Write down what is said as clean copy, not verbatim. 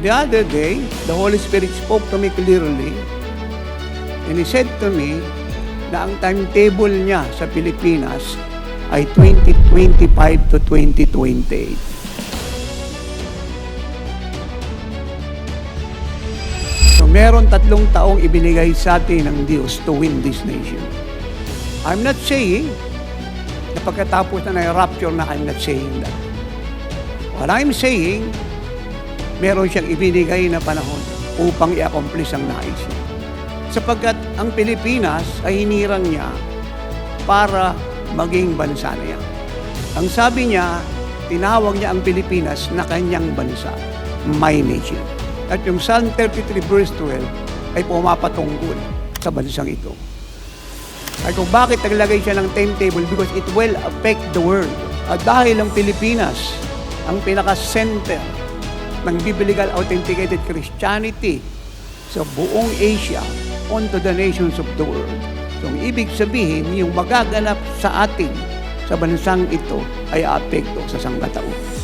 The other day, the Holy Spirit spoke to me clearly, and He said to me na ang timetable niya sa Pilipinas ay 2025 to 2028. So meron 3 taong ibinigay sa atin ng Diyos to win this nation. I'm not saying na pagkatapos na rapture na I'm not saying that. What I'm saying, meron siyang ibinigay na panahon upang i-accomplish ang nais niya. Sapagkat ang Pilipinas ay hinirang niya para maging bansa niya. Ang sabi niya, tinawag niya ang Pilipinas na kanyang bansa, my nation. At yung Psalm 33 verse 12 ay pumapatungkol sa bansang ito. At kung bakit naglagay siya ng timetable, because it will affect the world. At dahil ang Pilipinas, ang pinaka-center ng biblical authenticated Christianity sa buong Asia onto the nations of the world. So, ang ibig sabihin, yung magaganap sa atin sa bansang ito ay aapekto sa sangkatauhan.